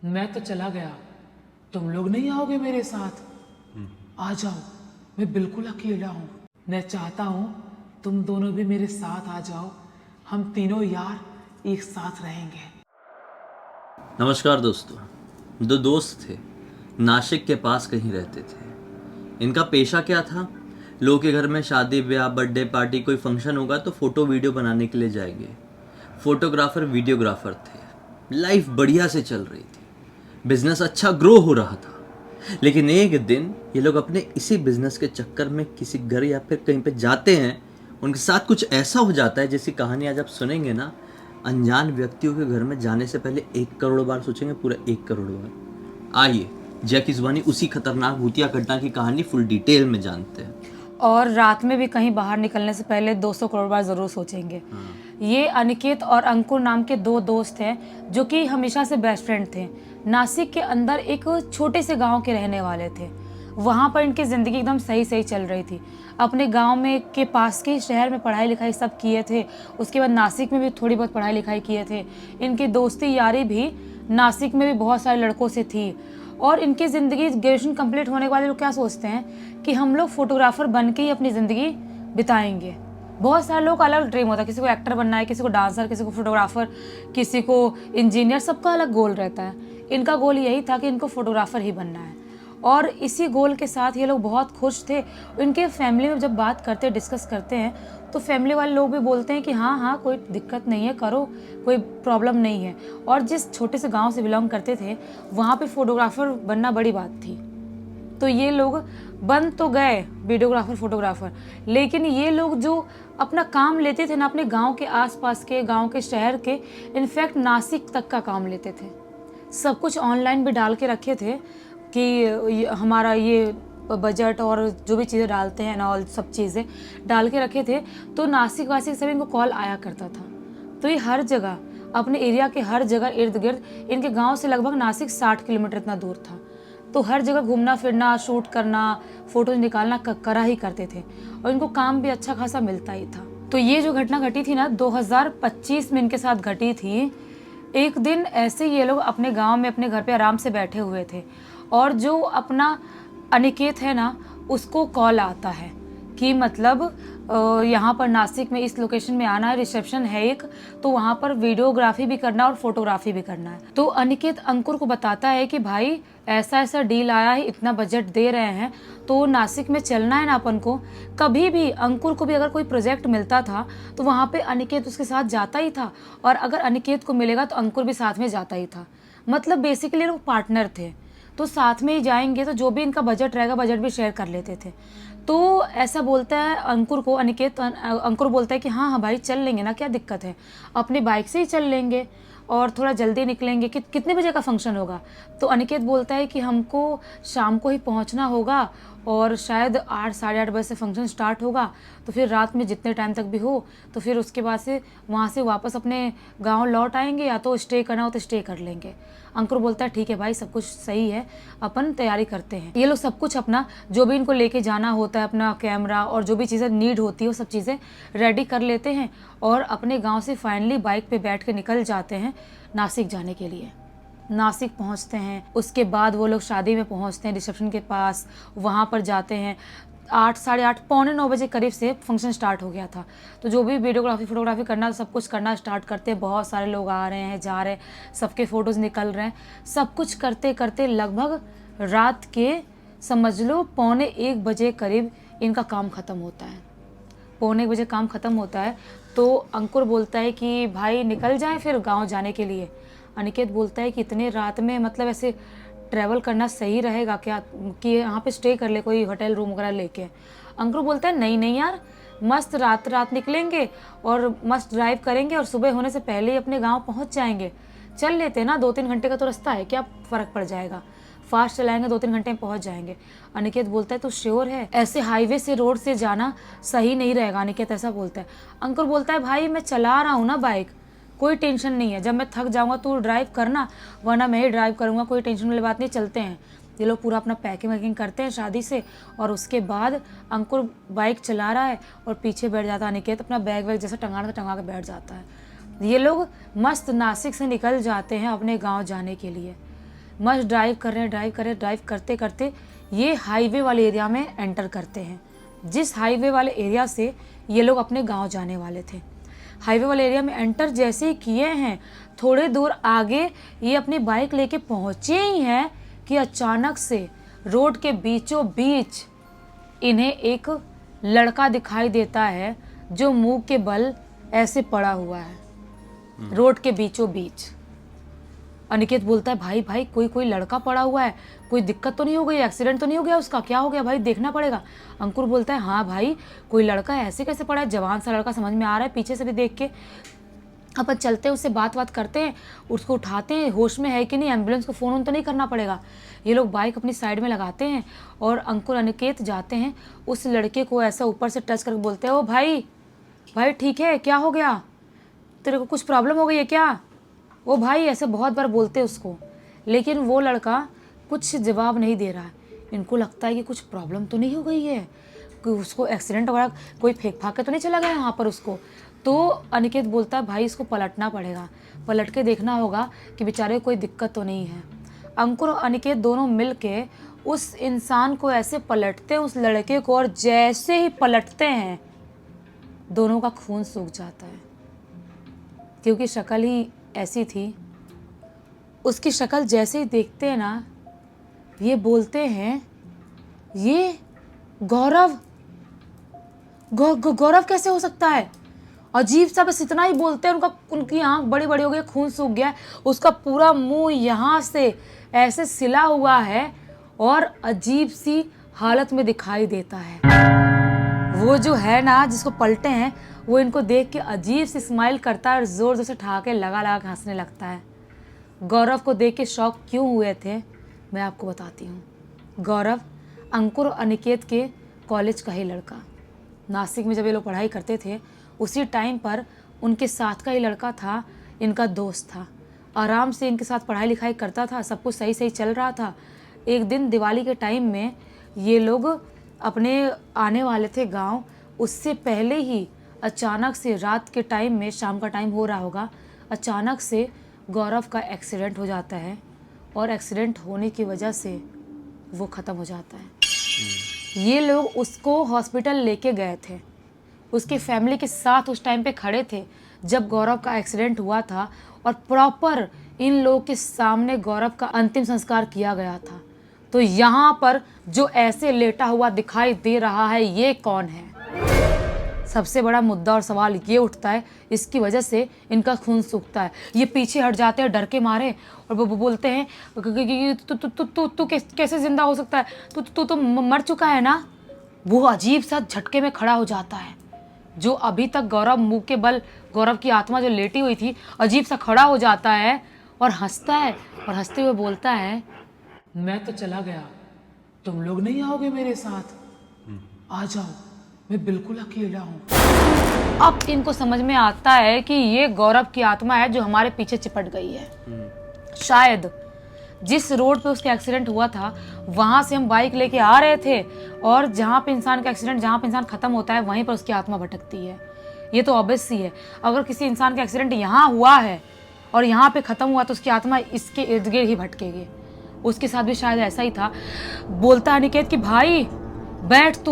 मैं तो चला गया, तुम लोग नहीं आओगे मेरे साथ? आ जाओ, मैं बिल्कुल अकेला हूँ। मैं चाहता हूँ तुम दोनों भी मेरे साथ आ जाओ, हम तीनों यार एक साथ रहेंगे। नमस्कार दोस्तों। दो दोस्त थे, नासिक के पास कहीं रहते थे। इनका पेशा क्या था? लोगों के घर में शादी ब्याह बर्थडे पार्टी कोई फंक्शन होगा तो फोटो वीडियो बनाने के लिए जाएंगे। फोटोग्राफर वीडियोग्राफर थे। लाइफ बढ़िया से चल रही थी, बिजनेस अच्छा ग्रो हो रहा था। लेकिन एक दिन ये लोग अपने इसी बिजनेस के चक्कर में किसी घर या फिर कहीं पे जाते हैं। उनके साथ कुछ ऐसा हो जाता है जैसी कहानी आज आप सुनेंगे ना। अनजान व्यक्तियों के घर में जाने से पहले 1 करोड़ बार सोचेंगे, पूरा 1 करोड़ बार। आइए जैकी जुबानी उसी खतरनाक भूतिया घटना की कहानी फुल डिटेल में जानते हैं। और रात में भी कहीं बाहर निकलने से पहले 200 करोड़ बार ज़रूर सोचेंगे। ये अनिकेत और अंकुर नाम के दो दोस्त हैं जो कि हमेशा से बेस्ट फ्रेंड थे। नासिक के अंदर एक छोटे से गांव के रहने वाले थे। वहाँ पर इनकी ज़िंदगी एकदम सही सही चल रही थी। अपने गांव में के पास के शहर में पढ़ाई लिखाई सब किए थे। उसके बाद नासिक में भी थोड़ी बहुत पढ़ाई लिखाई किए थे। इनकी दोस्ती यारी भी नासिक में भी बहुत सारे लड़कों से थी। और इनकी ज़िंदगी ग्रेजुएशन कंप्लीट होने के बाद लोग क्या सोचते हैं कि हम लोग फोटोग्राफर बन के ही अपनी ज़िंदगी बिताएंगे। बहुत सारे लोग का अलग ड्रीम होता है, किसी को एक्टर बनना है, किसी को डांसर, किसी को फोटोग्राफर, किसी को इंजीनियर, सबका अलग गोल रहता है। इनका गोल यही था कि इनको फोटोग्राफर ही बनना है और इसी गोल के साथ ये लोग बहुत खुश थे। इनके फैमिली में जब बात करते डिस्कस करते हैं तो फैमिली वाले लोग भी बोलते हैं कि हाँ हाँ कोई दिक्कत नहीं है, करो, कोई प्रॉब्लम नहीं है। और जिस छोटे से गांव से बिलोंग करते थे वहाँ पे फोटोग्राफर बनना बड़ी बात थी। तो ये लोग बन तो गए वीडियोग्राफर फोटोग्राफर, लेकिन ये लोग जो अपना काम लेते थे ना अपने गांव के आसपास के, गांव के, शहर के, इनफैक्ट नासिक तक का काम लेते थे। सब कुछ ऑनलाइन भी डाल के रखे थे कि हमारा ये बजट और जो भी चीज़ें डालते हैं ना, और सब चीज़ें डाल के रखे थे। तो नासिक वासी सभी इनको कॉल आया करता था। तो ये हर जगह अपने एरिया के हर जगह इर्द गिर्द, इनके गांव से लगभग नासिक 60 किलोमीटर इतना दूर था, तो हर जगह घूमना फिरना, शूट करना, फोटो निकालना करा ही करते थे और इनको काम भी अच्छा खासा मिलता ही था। तो ये जो घटना घटी थी ना 2025 में इनके साथ घटी थी। एक दिन ऐसे ये लोग अपने गांव में अपने घर पे आराम से बैठे हुए थे और जो अपना अनिकेत है ना उसको कॉल आता है कि मतलब यहाँ पर नासिक में इस लोकेशन में आना है, रिसेप्शन है एक, तो वहाँ पर वीडियोग्राफी भी करना है और फोटोग्राफी भी करना है। तो अनिकेत अंकुर को बताता है कि भाई ऐसा ऐसा डील आया है, इतना बजट दे रहे हैं, तो नासिक में चलना है ना अपन को। कभी भी अंकुर को भी अगर कोई प्रोजेक्ट मिलता था तो वहाँ पे अनिकेत उसके साथ जाता ही था, और अगर अनिकेत को मिलेगा तो अंकुर भी साथ में जाता ही था। मतलब बेसिकली लोग पार्टनर थे, तो साथ में ही जाएंगे, तो जो भी इनका बजट रहेगा बजट भी शेयर कर लेते थे। तो ऐसा बोलता है अंकुर को अनिकेत, अंकुर बोलता है कि हाँ हाँ भाई चल लेंगे ना, क्या दिक्कत है, अपनी बाइक से ही चल लेंगे और थोड़ा जल्दी निकलेंगे। कितने बजे का फंक्शन होगा? तो अनिकेत बोलता है कि हमको शाम को ही पहुंचना होगा और शायद 8 साढ़े 8 बजे से फंक्शन स्टार्ट होगा, तो फिर रात में जितने टाइम तक भी हो, तो फिर उसके बाद से वहाँ से वापस अपने गांव लौट आएंगे, या तो स्टे करना हो तो स्टे कर लेंगे। अंकुर बोलता है ठीक है भाई, सब कुछ सही है, अपन तैयारी करते हैं। ये लोग सब कुछ अपना जो भी इनको लेके जाना होता है, अपना कैमरा और जो भी चीज़ें नीड होती है वो सब चीज़ें रेडी कर लेते हैं और अपने गांव से फाइनली बाइक पे बैठ के निकल जाते हैं नासिक जाने के लिए। नासिक पहुंचते हैं, उसके बाद वो लोग शादी में पहुंचते हैं, रिसेप्शन के पास वहाँ पर जाते हैं। 8 साढ़े 8 पौने 9 बजे करीब से फंक्शन स्टार्ट हो गया था। तो जो भी वीडियोग्राफी फोटोग्राफी करना सब कुछ करना स्टार्ट करते हैं। बहुत सारे लोग आ रहे हैं, जा रहे हैं, सबके फ़ोटोज़ निकल रहे हैं। सब कुछ करते करते लगभग रात के समझ लो 1:45 करीब इनका काम ख़त्म होता है। 1:45 काम ख़त्म होता है तो अंकुर बोलता है कि भाई निकल जाए फिर गाँव जाने के लिए। अनिकेत बोलता है कि इतने रात में मतलब ऐसे ट्रैवल करना सही रहेगा क्या, कि यहाँ पे स्टे कर ले कोई होटल रूम वगैरह लेके। अंकुर बोलता है नहीं नहीं यार, मस्त रात रात निकलेंगे और मस्त ड्राइव करेंगे और सुबह होने से पहले ही अपने गांव पहुँच जाएंगे। चल लेते हैं ना, 2-3 घंटे का तो रास्ता है, क्या फ़र्क पड़ जाएगा, फास्ट चलाएंगे 2-3 घंटे में पहुँच जाएंगे। अनिकेत बोलता है तो श्योर है, ऐसे हाईवे से रोड से जाना सही नहीं रहेगा। अनिकेत ऐसा बोलता है। अंकुर बोलता है भाई मैं चला रहा हूँ ना बाइक, कोई टेंशन नहीं है, जब मैं थक जाऊंगा तो ड्राइव करना, वरना मैं ही ड्राइव करूंगा, कोई टेंशन वाली बात नहीं, चलते हैं। ये लोग पूरा अपना पैकिंग वैकिंग करते हैं शादी से, और उसके बाद अंकुर बाइक चला रहा है और पीछे बैठ जाता है अनिकेत, अपना बैग वैग जैसा टंगा के बैठ जाता है। ये लोग मस्त नासिक से निकल जाते हैं अपने गाँव जाने के लिए। मस्त ड्राइव कर रहे हैं, ड्राइव करते करते ये हाईवे वाले एरिया में एंटर करते हैं। जिस हाईवे वाले एरिया से ये लोग अपने गांव जाने वाले थे, हाईवे वाले एरिया में एंटर जैसे ही किए हैं, थोड़े दूर आगे ये अपनी बाइक लेके पहुंचे ही हैं कि अचानक से रोड के बीचों बीच इन्हें एक लड़का दिखाई देता है जो मुंह के बल ऐसे पड़ा हुआ है रोड के बीचों बीच। अनिकेत बोलता है भाई भाई कोई लड़का पड़ा हुआ है, कोई दिक्कत तो नहीं हो गई, एक्सीडेंट तो नहीं हो गया उसका, क्या हो गया भाई, देखना पड़ेगा। अंकुर बोलता है हाँ भाई कोई लड़का है, ऐसे कैसे पड़ा है, जवान सा लड़का समझ में आ रहा है, पीछे से भी देख के। अपन चलते हैं, उससे बात करते हैं, उसको उठाते हैं, होश में है कि नहीं, एम्बुलेंस को फ़ोन तो नहीं करना पड़ेगा। ये लोग बाइक अपनी साइड में लगाते हैं और अंकुर अनिकेत जाते हैं, उस लड़के को ऐसा ऊपर से टच करके बोलते हैं ओ भाई भाई ठीक है, क्या हो गया, तेरे को कुछ प्रॉब्लम हो गई है क्या, ओ भाई, ऐसे बहुत बार बोलते हैं उसको, लेकिन वो लड़का कुछ जवाब नहीं दे रहा है। इनको लगता है कि कुछ प्रॉब्लम तो नहीं हो गई है, कि उसको एक्सीडेंट वगैरह कोई फेंक फाक के तो नहीं चला गया यहाँ पर उसको। तो अनिकेत बोलता है भाई इसको पलटना पड़ेगा, पलट के देखना होगा कि बेचारे कोई दिक्कत तो नहीं है। अंकुर और अनिकेत दोनों मिल के उस इंसान को ऐसे पलटते हैं, उस लड़के को, और जैसे ही पलटते हैं दोनों का खून सूख जाता है, क्योंकि शक्ल ही ऐसी थी। उसकी शक्ल जैसे ही देखते हैं ना, ये बोलते हैं ये गौरव, गौरव कैसे हो सकता है, अजीब सा, बस इतना ही बोलते हैं। उनकी आंख बड़ी बड़ी हो गई, खून सूख गया, उसका पूरा मुंह यहाँ से ऐसे सिला हुआ है और अजीब सी हालत में दिखाई देता है। वो जो है ना जिसको पलटे हैं, वो इनको देख के अजीब सी स्माइल करता है और जोर जोर से ठहाके लगा के हंसने लगता है। गौरव को देख के शॉक क्यों हुए थे मैं आपको बताती हूँ। गौरव अंकुर और अनिकेत के कॉलेज का ही लड़का, नासिक में जब ये लोग पढ़ाई करते थे उसी टाइम पर उनके साथ का ही लड़का था, इनका दोस्त था, आराम से इनके साथ पढ़ाई लिखाई करता था, सब कुछ सही सही चल रहा था। एक दिन दिवाली के टाइम में ये लोग अपने आने वाले थे गांव, उससे पहले ही अचानक से रात के टाइम में, शाम का टाइम हो रहा होगा, अचानक से गौरव का एक्सीडेंट हो जाता है और एक्सीडेंट होने की वजह से वो ख़त्म हो जाता है। ये लोग उसको हॉस्पिटल लेके गए थे, उसके फैमिली के साथ उस टाइम पे खड़े थे जब गौरव का एक्सीडेंट हुआ था, और प्रॉपर इन लोगों के सामने गौरव का अंतिम संस्कार किया गया था। तो यहाँ पर जो ऐसे लेटा हुआ दिखाई दे रहा है ये कौन है? सबसे बड़ा मुद्दा और सवाल ये उठता है, इसकी वजह से इनका खून सूखता है। ये पीछे हट जाते हैं डर के मारे और वो बोलते हैं तू कैसे जिंदा हो सकता है, तू तो मर चुका है ना। वो अजीब सा झटके में खड़ा हो जाता है, जो अभी तक गौरव मुंह के बल, गौरव की आत्मा जो लेटी हुई थी, अजीब सा खड़ा हो जाता है और हंसता है, और हंसते हुए बोलता है मैं तो चला गया, तुम लोग नहीं आओगे मेरे साथ, आ जाओ, मैं बिल्कुल अकेला हूँ। अब इनको समझ में आता है कि ये गौरव की आत्मा है जो हमारे पीछे चिपट गई है। शायद जिस रोड पे उसका एक्सीडेंट हुआ था वहां से हम बाइक लेके आ रहे थे, और जहाँ पे इंसान का एक्सीडेंट, जहाँ पे इंसान खत्म होता है वहीं पर उसकी आत्मा भटकती है। ये तो ऑब्वियस ही है, अगर किसी इंसान का एक्सीडेंट यहाँ हुआ है और यहाँ पे खत्म हुआ तो उसकी आत्मा इसके इर्द गिर्द ही भटकेगी। उसके साथ भी शायद ऐसा ही था। बोलता है अनिकेत कि भाई बैठ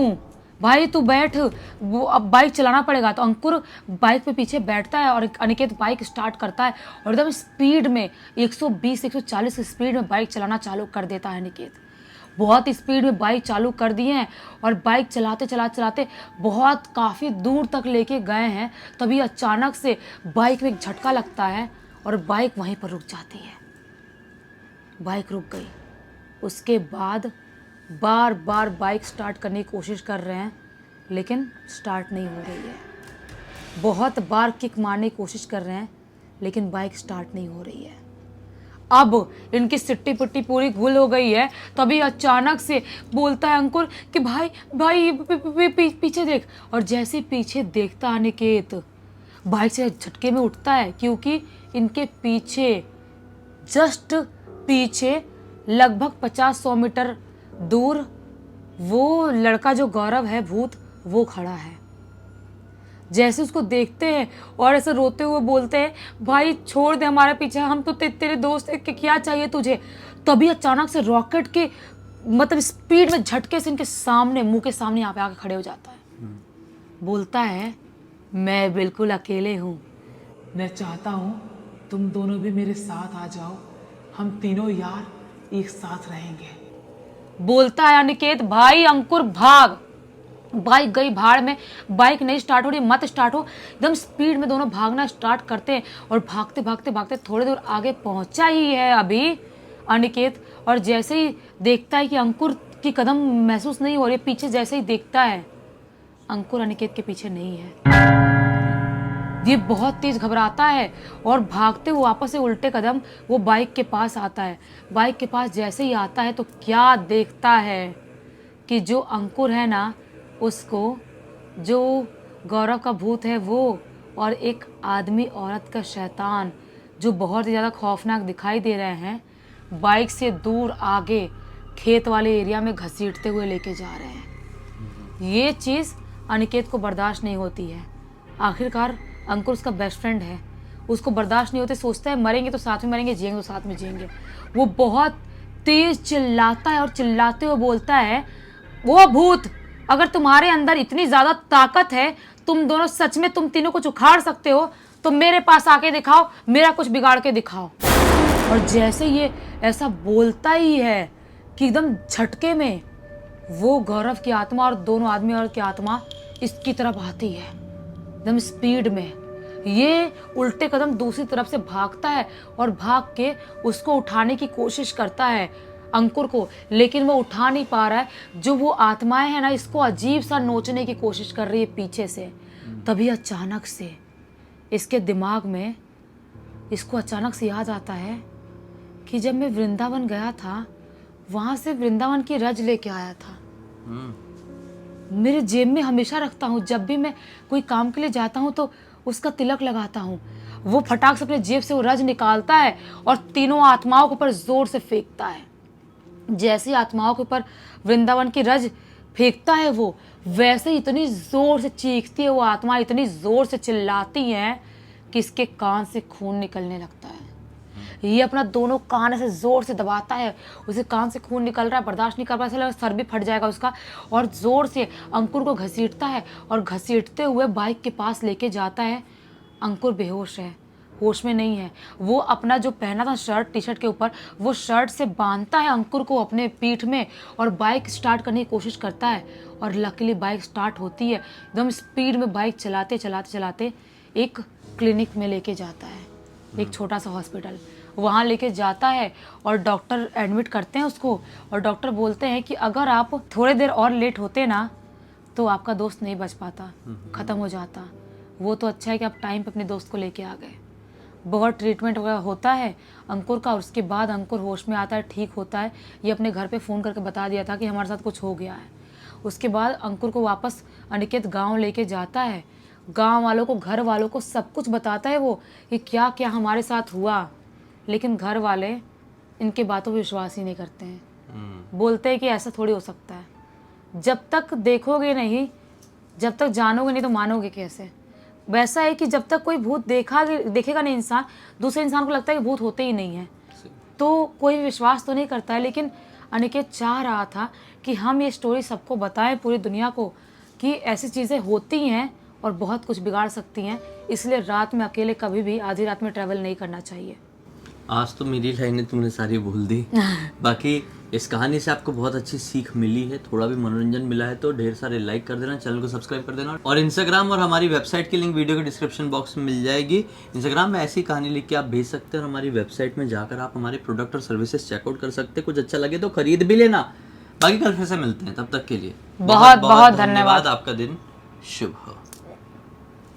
भाई तू बैठ, वो अब बाइक चलाना पड़ेगा। तो अंकुर बाइक पे पीछे बैठता है और अनिकेत बाइक स्टार्ट करता है और एकदम स्पीड में 120-140 की स्पीड में बाइक चलाना चालू कर देता है अनिकेत। बहुत स्पीड में बाइक चालू कर दिए हैं और बाइक चलाते बहुत काफ़ी दूर तक लेके गए हैं, तभी अचानक से बाइक में एक झटका लगता है और बाइक वहीं पर रुक जाती है। बाइक रुक गई। उसके बाद बार बार बाइक स्टार्ट करने की कोशिश कर रहे हैं, लेकिन स्टार्ट नहीं हो रही है। बहुत बार किक मारने की कोशिश कर रहे हैं, लेकिन बाइक स्टार्ट नहीं हो रही है। अब इनकी सिट्टी पिट्टी पूरी गुल हो गई है। तभी अचानक से बोलता है अंकुर कि भाई भाई पीछे देख। और जैसे पीछे देखता अनिकेत बाइक से झटके में उठता है, क्योंकि इनके पीछे, जस्ट पीछे लगभग 50-100 मीटर दूर वो लड़का जो गौरव है भूत, वो खड़ा है। जैसे उसको देखते हैं और ऐसे रोते हुए बोलते हैं भाई छोड़ दे हमारे पीछे, हम तो तेरे दोस्त हैं, क्या चाहिए तुझे, तभी अचानक से रॉकेट के मतलब स्पीड में झटके से इनके सामने, मुंह के सामने यहाँ पे आके खड़े हो जाता है। बोलता है मैं बिल्कुल अकेले हूँ, मैं चाहता हूँ तुम दोनों भी मेरे साथ आ जाओ, हम तीनों यार एक साथ रहेंगे। बोलता है अनिकेत भाई अंकुर भाग। बाइक गई भाड़ में, बाइक नहीं स्टार्ट हो रही, मत स्टार्ट हो। एकदम स्पीड में दोनों भागना स्टार्ट करते हैं और भागते भागते भागते थोड़ी दूर आगे पहुंचा ही है अभी अनिकेत, और जैसे ही देखता है कि अंकुर की कदम महसूस नहीं हो रही, पीछे जैसे ही देखता है अंकुर अनिकेत के पीछे नहीं है। ये बहुत तेज घबराता है और भागते हुए वापस से उल्टे कदम वो बाइक के पास आता है। बाइक के पास जैसे ही आता है तो क्या देखता है कि जो अंकुर है ना, उसको जो गौरव का भूत है वो और एक आदमी औरत का शैतान जो बहुत ही ज़्यादा खौफनाक दिखाई दे रहे हैं, बाइक से दूर आगे खेत वाले एरिया में घसीटते हुए लेके जा रहे हैं। ये चीज़ अनिकेत को बर्दाश्त नहीं होती है। आखिरकार अंकुर उसका बेस्ट फ्रेंड है, उसको बर्दाश्त नहीं होते, सोचता है मरेंगे तो साथ में मरेंगे, जिएंगे तो साथ में जिएंगे। वो बहुत तेज चिल्लाता है और चिल्लाते हुए बोलता है वो भूत, अगर तुम्हारे अंदर इतनी ज़्यादा ताकत है, तुम दोनों सच में तुम तीनों को उखाड़ सकते हो, तो मेरे पास आके दिखाओ, मेरा कुछ बिगाड़ के दिखाओ। और जैसे ये ऐसा बोलता ही है कि एकदम झटके में वो गौरव की आत्मा और दोनों आदमी और की आत्मा इसकी तरफ आती है एकदम स्पीड में। ये उल्टे कदम दूसरी तरफ से भागता है और भाग के उसको उठाने की कोशिश करता है अंकुर को, लेकिन वो उठा नहीं पा रहा है। जो वो आत्माएं हैं ना, इसको अजीब सा नोचने की कोशिश कर रही है पीछे से। तभी अचानक से इसके दिमाग में इसको अचानक से याद आता है कि जब मैं वृंदावन गया था, वहाँ से वृंदावन की रज लेके आया था, मेरे जेब में हमेशा रखता हूँ। जब भी मैं कोई काम के लिए जाता हूँ तो उसका तिलक लगाता हूँ। वो फटाक से अपने जेब से वो रज निकालता है और तीनों आत्माओं के ऊपर जोर से फेंकता है। जैसे आत्माओं के ऊपर वृंदावन की रज फेंकता है वो, वैसे ही इतनी जोर से चीखती है वो आत्मा, इतनी जोर से चिल्लाती है कि इसके कान से खून निकलने लगता है। ये अपना दोनों कान ऐसे जोर से दबाता है, उसे कान से खून निकल रहा है, बर्दाश्त नहीं कर पा रहा, सर भी फट जाएगा उसका, और जोर से अंकुर को घसीटता है और घसीटते हुए बाइक के पास लेके जाता है। अंकुर बेहोश है, होश में नहीं है। वो अपना जो पहना था शर्ट, टी शर्ट के ऊपर, वो शर्ट से बांधता है अंकुर को अपने पीठ में और बाइक स्टार्ट करने की कोशिश करता है। और लकीली बाइक स्टार्ट होती है। एकदम स्पीड में बाइक चलाते चलाते चलाते एक क्लिनिक में लेके जाता है, एक छोटा सा हॉस्पिटल। वहाँ लेके जाता है और डॉक्टर एडमिट करते हैं उसको, और डॉक्टर बोलते हैं कि अगर आप थोड़ी देर और लेट होते ना तो आपका दोस्त नहीं बच पाता, ख़त्म हो जाता। वो तो अच्छा है कि आप टाइम पे अपने दोस्त को लेके आ गए। बहुत ट्रीटमेंट वगैरह होता है अंकुर का, और उसके बाद अंकुर होश में आता है, ठीक होता है। ये अपने घर पे फ़ोन करके बता दिया था कि हमारे साथ कुछ हो गया है। उसके बाद अंकुर को वापस अनिकेत गाँव लेके जाता है। गाँव वालों को, घर वालों को सब कुछ बताता है वो कि क्या क्या हमारे साथ हुआ, लेकिन घर वाले इनके बातों पर विश्वास ही नहीं करते हैं। बोलते हैं कि ऐसा थोड़ी हो सकता है, जब तक देखोगे नहीं, जब तक जानोगे नहीं तो मानोगे कैसे। वैसा है कि जब तक कोई भूत देखेगा नहीं इंसान, दूसरे इंसान को लगता है कि भूत होते ही नहीं है, तो कोई विश्वास तो नहीं करता है। लेकिन अनिकेत चाह रहा था कि हम ये स्टोरी सबको बताएं, पूरी दुनिया को, कि ऐसी चीज़ें होती हैं और बहुत कुछ बिगाड़ सकती हैं। इसलिए रात में अकेले कभी भी आधी रात में ट्रैवल नहीं करना चाहिए। आज तो मेरी लाइनें तुमने सारी भूल दी। बाकी इस कहानी से आपको बहुत अच्छी सीख मिली है, थोड़ा भी मनोरंजन मिला है तो ढेर सारे लाइक कर देना, चैनल को सब्सक्राइब कर देना, और इंस्टाग्राम और हमारी वेबसाइट की लिंक वीडियो के डिस्क्रिप्शन बॉक्स में मिल जाएगी। इंस्टाग्राम में ऐसी कहानी लिख के आप भेज सकते हैं और हमारी वेबसाइट में जाकर आप हमारे प्रोडक्ट और सर्विसेज चेकआउट कर सकते हैं। कुछ अच्छा लगे तो खरीद भी लेना। बाकी कल फिर से मिलते हैं, तब तक के लिए बहुत बहुत धन्यवाद। आपका दिन शुभ हो।